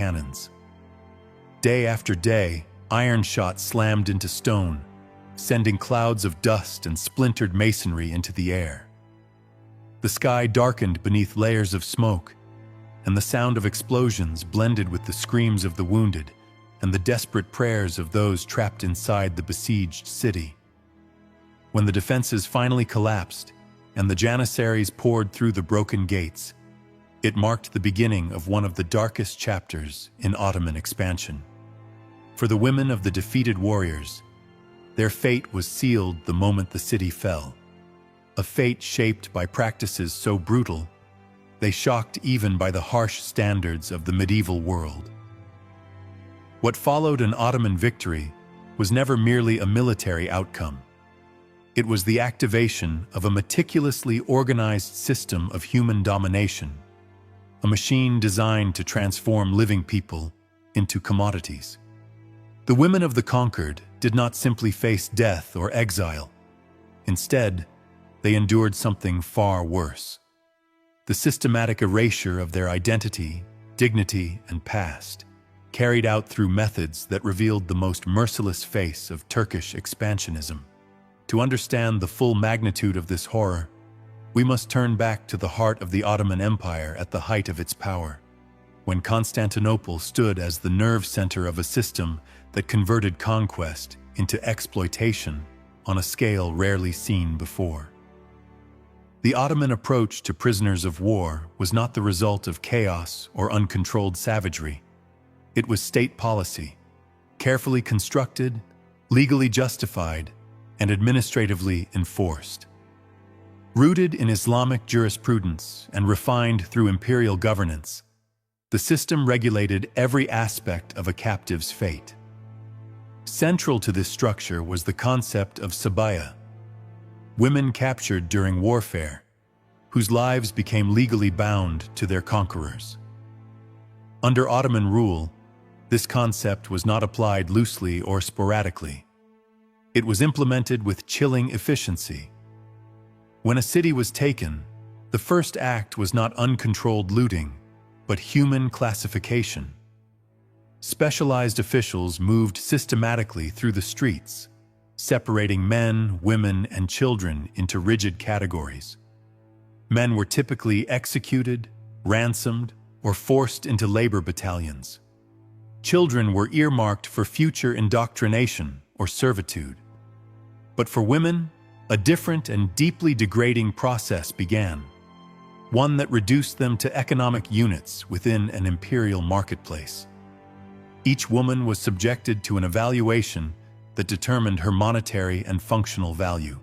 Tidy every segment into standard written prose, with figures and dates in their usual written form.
cannons. Day after day, iron shot slammed into stone, sending clouds of dust and splintered masonry into the air. The sky darkened beneath layers of smoke, and the sound of explosions blended with the screams of the wounded and the desperate prayers of those trapped inside the besieged city. When the defenses finally collapsed and the Janissaries poured through the broken gates, it marked the beginning of one of the darkest chapters in Ottoman expansion. For the women of the defeated warriors, their fate was sealed the moment the city fell, a fate shaped by practices so brutal they shocked even by the harsh standards of the medieval world. What followed an Ottoman victory was never merely a military outcome. It was the activation of a meticulously organized system of human domination, a machine designed to transform living people into commodities. The women of the conquered did not simply face death or exile. Instead, they endured something far worse: the systematic erasure of their identity, dignity, and past, carried out through methods that revealed the most merciless face of Turkish expansionism. To understand the full magnitude of this horror, we must turn back to the heart of the Ottoman Empire at the height of its power, when Constantinople stood as the nerve center of a system that converted conquest into exploitation on a scale rarely seen before. The Ottoman approach to prisoners of war was not the result of chaos or uncontrolled savagery. It was state policy, carefully constructed, legally justified, and administratively enforced. Rooted in Islamic jurisprudence and refined through imperial governance, the system regulated every aspect of a captive's fate. Central to this structure was the concept of sabaya, women captured during warfare, whose lives became legally bound to their conquerors. Under Ottoman rule, this concept was not applied loosely or sporadically. It was implemented with chilling efficiency. When a city was taken, the first act was not uncontrolled looting, but human classification. Specialized officials moved systematically through the streets, separating men, women, and children into rigid categories. Men were typically executed, ransomed, or forced into labor battalions. Children were earmarked for future indoctrination or servitude. But for women, a different and deeply degrading process began, one that reduced them to economic units within an imperial marketplace. Each woman was subjected to an evaluation that determined her monetary and functional value.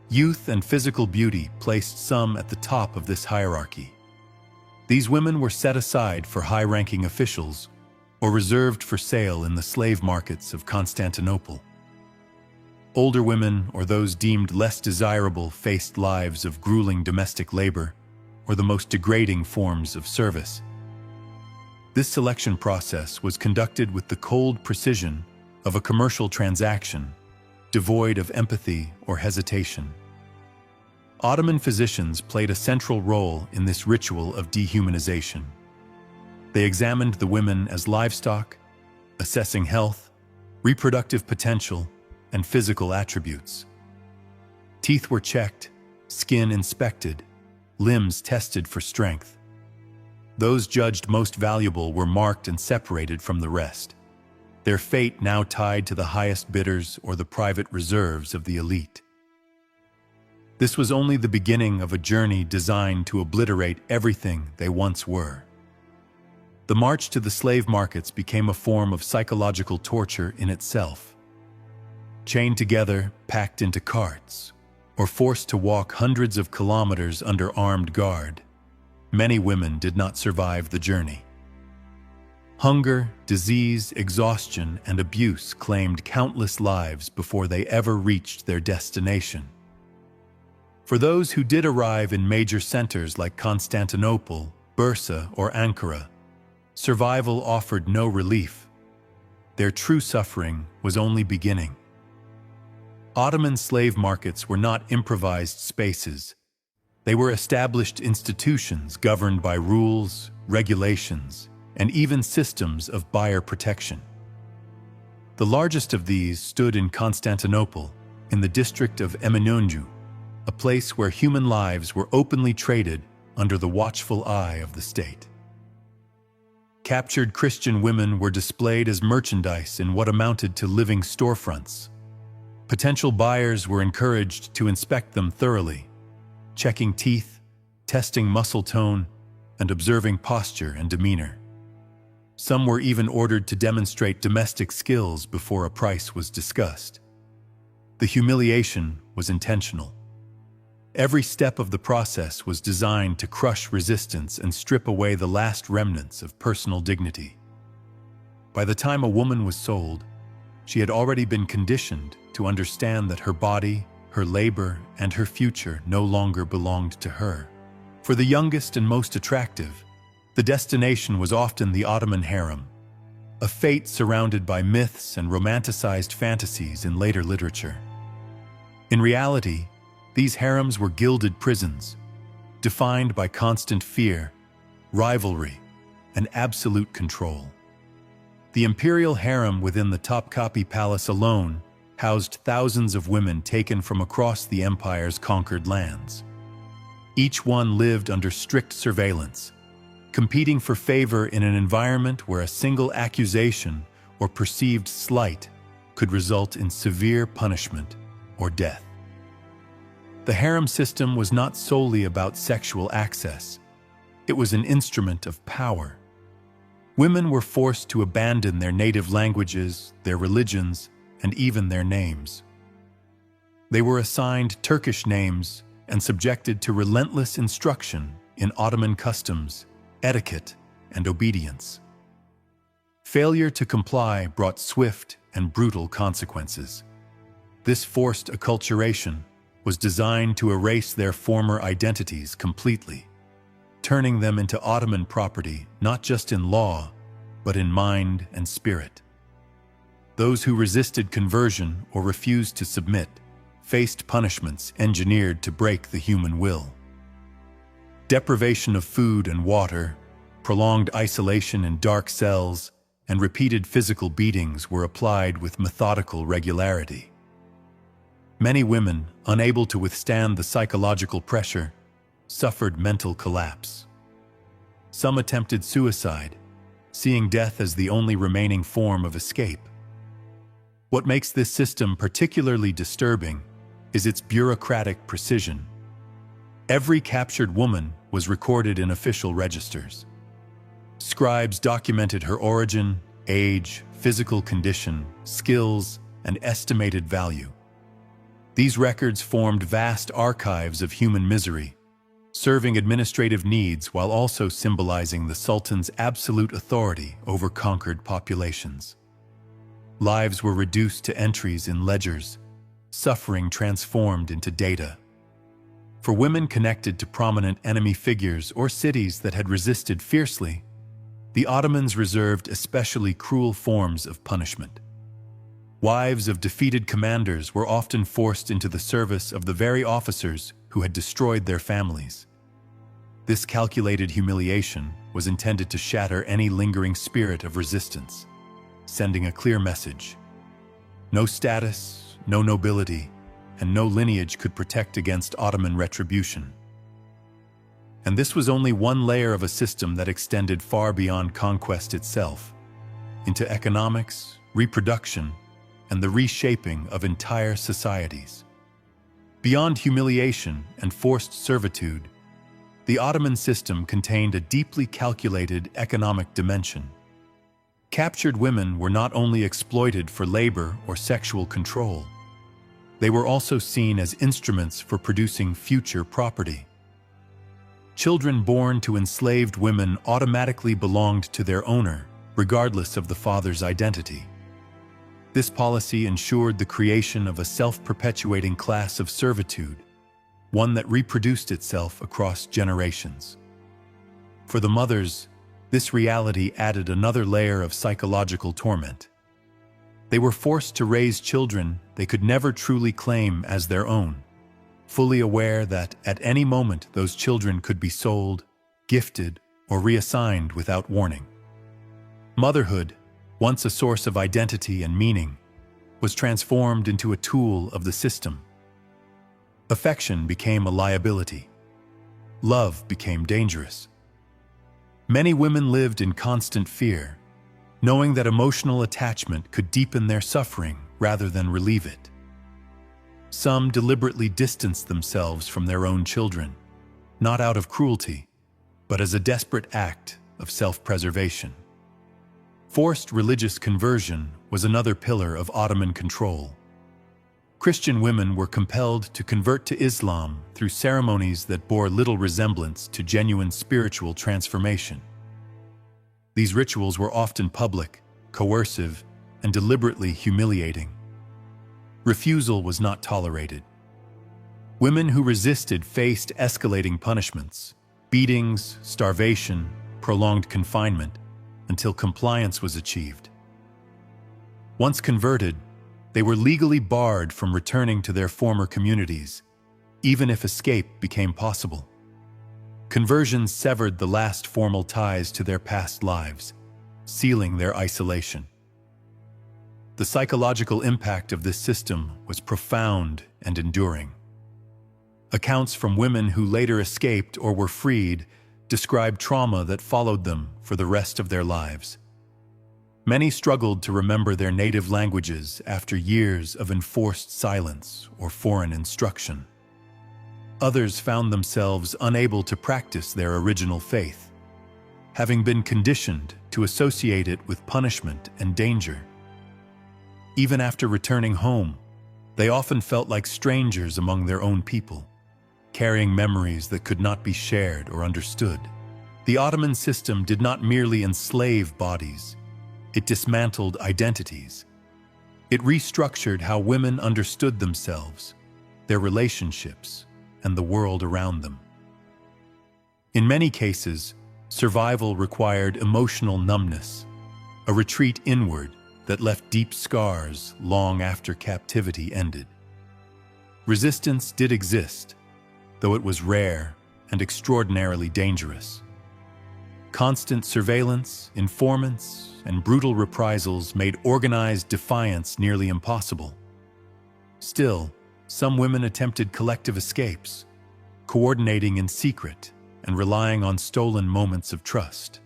Youth and physical beauty placed some at the top of this hierarchy. These women were set aside for high-ranking officials or reserved for sale in the slave markets of Constantinople. Older women, or those deemed less desirable, faced lives of grueling domestic labor or the most degrading forms of service. This selection process was conducted with the cold precision of a commercial transaction, devoid of empathy or hesitation. Ottoman physicians played a central role in this ritual of dehumanization. They examined the women as livestock, assessing health, reproductive potential, and physical attributes. Teeth were checked, skin inspected, limbs tested for strength. Those judged most valuable were marked and separated from the rest, their fate now tied to the highest bidders or the private reserves of the elite. This was only the beginning of a journey designed to obliterate everything they once were. The march to the slave markets became a form of psychological torture in itself. Chained together, packed into carts, or forced to walk hundreds of kilometers under armed guard, many women did not survive the journey. Hunger, disease, exhaustion, and abuse claimed countless lives before they ever reached their destination. For those who did arrive in major centers like Constantinople, Bursa, or Ankara, survival offered no relief. Their true suffering was only beginning. Ottoman slave markets were not improvised spaces. They were established institutions governed by rules, regulations, and even systems of buyer protection. The largest of these stood in Constantinople, in the district of Eminönü, a place where human lives were openly traded under the watchful eye of the state. Captured Christian women were displayed as merchandise in what amounted to living storefronts. Potential buyers were encouraged to inspect them thoroughly, checking teeth, testing muscle tone, and observing posture and demeanor. Some were even ordered to demonstrate domestic skills before a price was discussed. The humiliation was intentional. Every step of the process was designed to crush resistance and strip away the last remnants of personal dignity. By the time a woman was sold, she had already been conditioned to understand that her body, her labor, and her future no longer belonged to her. For the youngest and most attractive, the destination was often the Ottoman harem, a fate surrounded by myths and romanticized fantasies in later literature. In reality, these harems were gilded prisons, defined by constant fear, rivalry, and absolute control. The imperial harem within the Topkapi Palace alone housed thousands of women taken from across the empire's conquered lands. Each one lived under strict surveillance, competing for favor in an environment where a single accusation or perceived slight could result in severe punishment or death. The harem system was not solely about sexual access. It was an instrument of power. Women were forced to abandon their native languages, their religions, and even their names. They were assigned Turkish names and subjected to relentless instruction in Ottoman customs, etiquette, and obedience. Failure to comply brought swift and brutal consequences. This forced acculturation was designed to erase their former identities completely, turning them into Ottoman property not just in law, but in mind and spirit. Those who resisted conversion or refused to submit faced punishments engineered to break the human will. Deprivation of food and water, prolonged isolation in dark cells, and repeated physical beatings were applied with methodical regularity. Many women, unable to withstand the psychological pressure, suffered mental collapse. Some attempted suicide, seeing death as the only remaining form of escape. What makes this system particularly disturbing is its bureaucratic precision. Every captured woman was recorded in official registers. Scribes documented her origin, age, physical condition, skills, and estimated value. These records formed vast archives of human misery, serving administrative needs while also symbolizing the Sultan's absolute authority over conquered populations. Lives were reduced to entries in ledgers, suffering transformed into data. For women connected to prominent enemy figures or cities that had resisted fiercely, the Ottomans reserved especially cruel forms of punishment. Wives of defeated commanders were often forced into the service of the very officers who had destroyed their families. This calculated humiliation was intended to shatter any lingering spirit of resistance, sending a clear message. No status, no nobility, and no lineage could protect against Ottoman retribution. And this was only one layer of a system that extended far beyond conquest itself, into economics, reproduction, and the reshaping of entire societies. Beyond humiliation and forced servitude, the Ottoman system contained a deeply calculated economic dimension. Captured women were not only exploited for labor or sexual control, they were also seen as instruments for producing future property. Children born to enslaved women automatically belonged to their owner, regardless of the father's identity. This policy ensured the creation of a self-perpetuating class of servitude, one that reproduced itself across generations. For the mothers, this reality added another layer of psychological torment. They were forced to raise children they could never truly claim as their own, fully aware that at any moment those children could be sold, gifted, or reassigned without warning. Motherhood, once a source of identity and meaning, was transformed into a tool of the system. Affection became a liability. Love became dangerous. Many women lived in constant fear, knowing that emotional attachment could deepen their suffering rather than relieve it. Some deliberately distanced themselves from their own children, not out of cruelty, but as a desperate act of self-preservation. Forced religious conversion was another pillar of Ottoman control. Christian women were compelled to convert to Islam through ceremonies that bore little resemblance to genuine spiritual transformation. These rituals were often public, coercive, and deliberately humiliating. Refusal was not tolerated. Women who resisted faced escalating punishments, beatings, starvation, prolonged confinement, until compliance was achieved. Once converted, they were legally barred from returning to their former communities, even if escape became possible. Conversion severed the last formal ties to their past lives, sealing their isolation. The psychological impact of this system was profound and enduring. Accounts from women who later escaped or were freed describe trauma that followed them for the rest of their lives. Many struggled to remember their native languages after years of enforced silence or foreign instruction. Others found themselves unable to practice their original faith, having been conditioned to associate it with punishment and danger. Even after returning home, they often felt like strangers among their own people, carrying memories that could not be shared or understood. The Ottoman system did not merely enslave bodies, it dismantled identities. It restructured how women understood themselves, their relationships, and the world around them. In many cases, survival required emotional numbness, a retreat inward that left deep scars long after captivity ended. Resistance did exist, though it was rare and extraordinarily dangerous. Constant surveillance, informants, and brutal reprisals made organized defiance nearly impossible. Still, some women attempted collective escapes, coordinating in secret and relying on stolen moments of trust.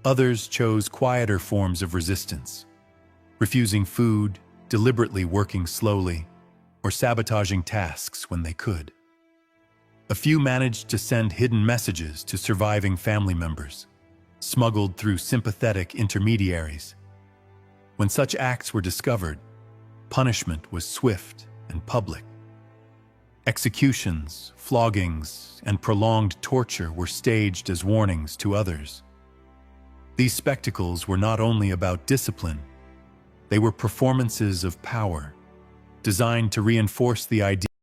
Others chose quieter forms of resistance, refusing food, deliberately working slowly, or sabotaging tasks when they could. A few managed to send hidden messages to surviving family members, smuggled through sympathetic intermediaries. When such acts were discovered, punishment was swift and public. Executions, floggings, and prolonged torture were staged as warnings to others. These spectacles were not only about discipline, they were performances of power, designed to reinforce the idea